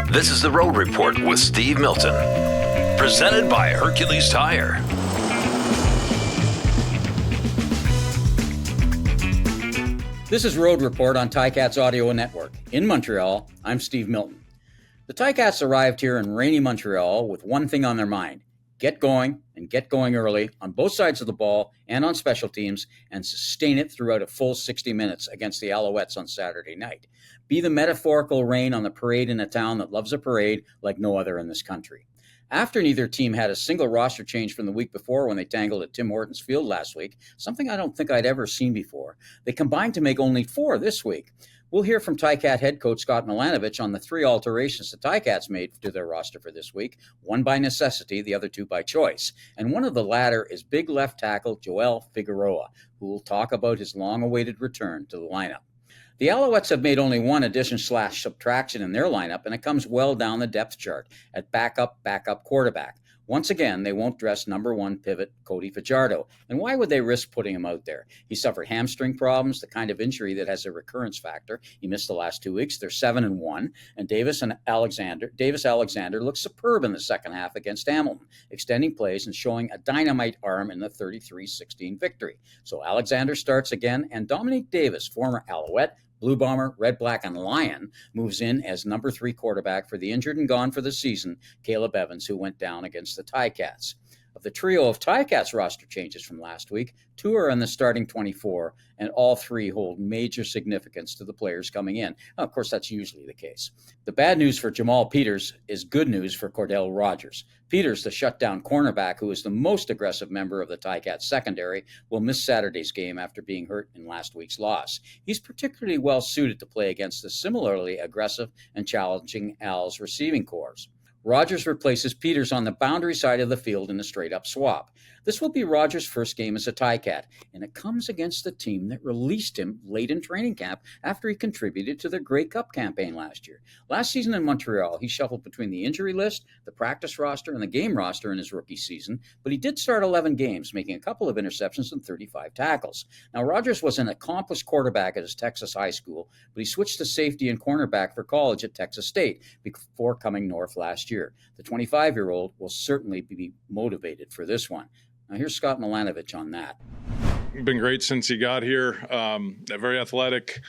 This is the Road Report with Steve Milton, presented by Hercules Tire. This is Road Report on Ticats Audio Network. In Montreal, I'm Steve Milton. The Ticats arrived here in rainy Montreal with one thing on their mind: get going, and get going early on both sides of the ball and on special teams, and sustain it throughout a full 60 minutes against the Alouettes on Saturday night. Be the metaphorical rain on the parade in a town that loves a parade like no other in this country. After neither team had a single roster change from the week before when they tangled at Tim Hortons Field last week, something I don't think I'd ever seen before, they combined to make only 4 this week. We'll hear from Ticat head coach Scott Milanovich on the 3 alterations the Ticats made to their roster for this week, one by necessity, the other 2 by choice. And one of the latter is big left tackle Joel Figueroa, who will talk about his long-awaited return to the lineup. The Alouettes have made only one addition/subtraction in their lineup, and it comes well down the depth chart at backup quarterback. Once again, they won't dress number 1 pivot Cody Fajardo. And why would they risk putting him out there? He suffered hamstring problems, the kind of injury that has a recurrence factor. He missed the last 2 weeks. They're 7-1. And Davis Alexander looked superb in the second half against Hamilton, extending plays and showing a dynamite arm in the 33-16 victory. So Alexander starts again, and Dominique Davis, former Alouette, Blue Bomber, Red, Black, and Lion, moves in as number 3 quarterback for the injured and gone for the season, Caleb Evans, who went down against the Ticats. Of the trio of Ticats roster changes from last week, 2 are in the starting 24, and all 3 hold major significance to the players coming in. Now, of course, that's usually the case. The bad news for Jamal Peters is good news for Kordell Rodgers. Peters, the shutdown cornerback, who is the most aggressive member of the Ticats secondary, will miss Saturday's game after being hurt in last week's loss. He's particularly well suited to play against the similarly aggressive and challenging Al's receiving corps. Rodgers replaces Peters on the boundary side of the field in a straight-up swap. This will be Rodgers' first game as a Ticat, and it comes against the team that released him late in training camp after he contributed to their Grey Cup campaign last year. Last season in Montreal, he shuffled between the injury list, the practice roster, and the game roster in his rookie season, but he did start 11 games, making a couple of interceptions and 35 tackles. Now, Rodgers was an accomplished quarterback at his Texas high school, but he switched to safety and cornerback for college at Texas State before coming north last year. The 25-year-old will certainly be motivated for this one. Now, here's Scott Milanovich on that. Been great since he got here. Very athletic.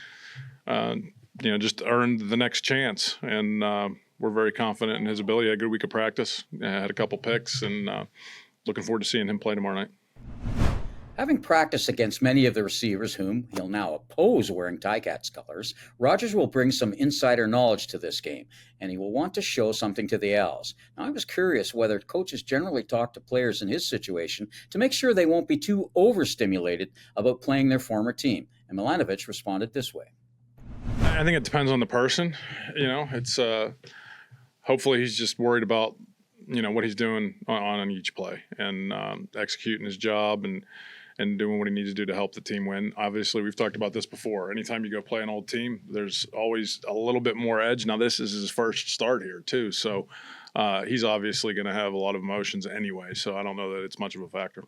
Just earned the next chance, and we're very confident in his ability. Had a good week of practice. Had a couple picks, and looking forward to seeing him play tomorrow night. Having practiced against many of the receivers whom he'll now oppose wearing Ticats colors, Rodgers will bring some insider knowledge to this game, and he will want to show something to the Owls. Now, I was curious whether coaches generally talk to players in his situation to make sure they won't be too overstimulated about playing their former team, and Milanovich responded this way. I think it depends on the person. It's hopefully he's just worried about what he's doing on each play and executing his job and doing what he needs to do to help the team win. Obviously, we've talked about this before. Anytime you go play an old team, there's always a little bit more edge. Now, this is his first start here, too. So he's obviously going to have a lot of emotions anyway. So I don't know that it's much of a factor.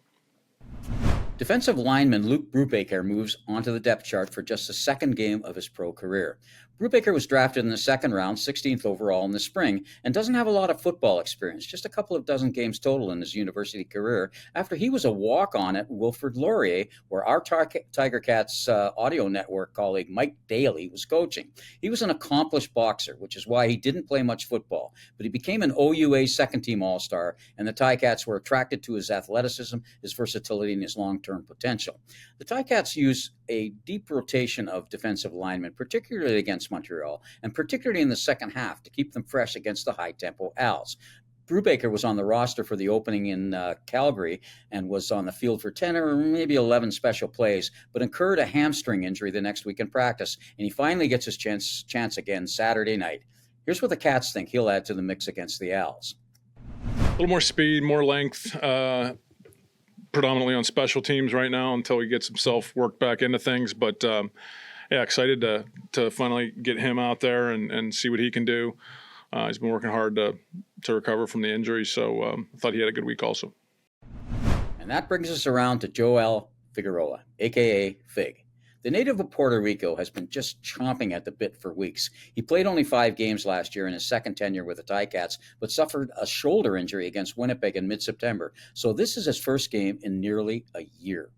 Defensive lineman Luke Brubacher moves onto the depth chart for just the second game of his pro career. Brubacher was drafted in the second round, 16th overall in the spring, and doesn't have a lot of football experience, just a couple of dozen games total in his university career after he was a walk-on at Wilfrid Laurier, where our Tiger Cats audio network colleague Mike Daly was coaching. He was an accomplished boxer, which is why he didn't play much football, but he became an OUA second-team All-Star, and the Ticats were attracted to his athleticism, his versatility, and his long-term potential. The Ticats use a deep rotation of defensive linemen, particularly against Montreal, and particularly in the second half to keep them fresh against the high-tempo Als. Brubacher was on the roster for the opening in Calgary and was on the field for 10 or maybe 11 special plays, but incurred a hamstring injury the next week in practice, and he finally gets his chance again Saturday night. Here's what the Cats think he'll add to the mix against the Als. A little more speed, more length, predominantly on special teams right now until he gets himself worked back into things. But, excited to finally get him out there and see what he can do. He's been working hard to recover from the injury, so I thought he had a good week also. And that brings us around to Joel Figueroa, a.k.a. Fig. The native of Puerto Rico has been just chomping at the bit for weeks. He played only 5 games last year in his second tenure with the Ticats, but suffered a shoulder injury against Winnipeg in mid-September. So this is his first game in nearly a year.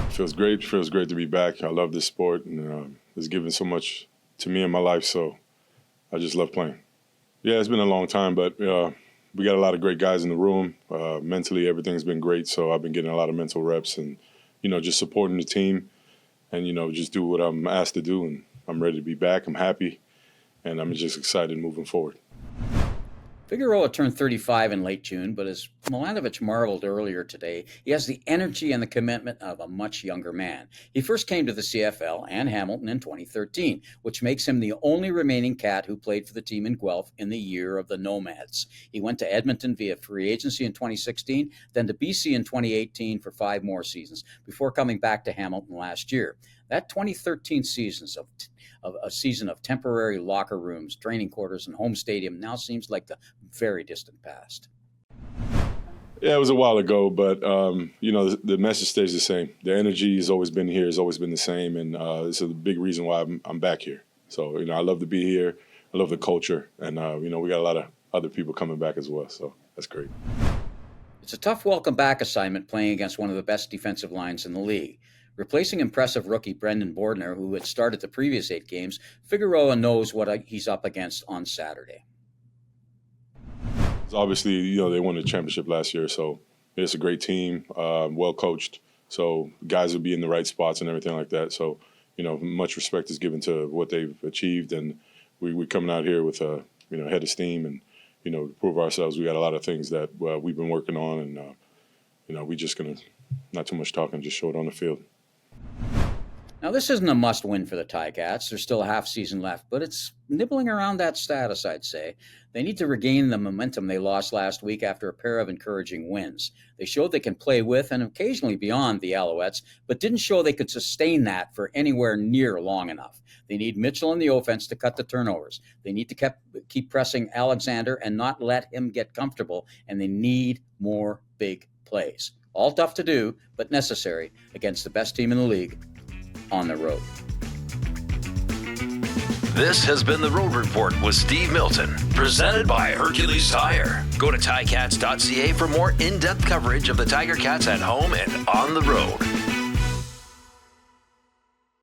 Feels great. Feels great to be back. I love this sport, and it's given so much to me in my life, so I just love playing. Yeah, it's been a long time, but we got a lot of great guys in the room. Mentally, everything's been great, so I've been getting a lot of mental reps and, just supporting the team and, just do what I'm asked to do, and I'm ready to be back. I'm happy, and I'm just excited moving forward. Figueroa turned 35 in late June, but as Milanovic marveled earlier today, he has the energy and the commitment of a much younger man. He first came to the CFL and Hamilton in 2013, which makes him the only remaining Cat who played for the team in Guelph in the year of the Nomads. He went to Edmonton via free agency in 2016, then to BC in 2018 for 5 more seasons, before coming back to Hamilton last year. That 2013 season of a season of temporary locker rooms, training quarters, and home stadium now seems like the very distant past. Yeah, it was a while ago, but, the message stays the same. The energy has always been here, has always been the same, and it's a big reason why I'm back here. So, I love to be here. I love the culture, and, we got a lot of other people coming back as well, so that's great. It's a tough welcome back assignment playing against one of the best defensive lines in the league. Replacing impressive rookie Brendan Bordner, who had started the previous 8 games, Figueroa knows what he's up against on Saturday. Obviously, they won the championship last year, so it's a great team, well coached. So guys will be in the right spots and everything like that. So, much respect is given to what they've achieved, and we're coming out here with a head of steam and to prove ourselves. We got a lot of things that we've been working on, and we just gonna not too much talking, just show it on the field. Now, this isn't a must-win for the Ticats. There's still a half season left, but it's nibbling around that status, I'd say. They need to regain the momentum they lost last week after a pair of encouraging wins. They showed they can play with and occasionally beyond the Alouettes, but didn't show they could sustain that for anywhere near long enough. They need Mitchell in the offense to cut the turnovers. They need to keep pressing Alexander and not let him get comfortable, and they need more big plays. All tough to do, but necessary against the best team in the league on the road. This has been the Road Report with Steve Milton, presented by Hercules Tire. Go to ticats.ca for more in-depth coverage of the Tiger Cats at home and on the road.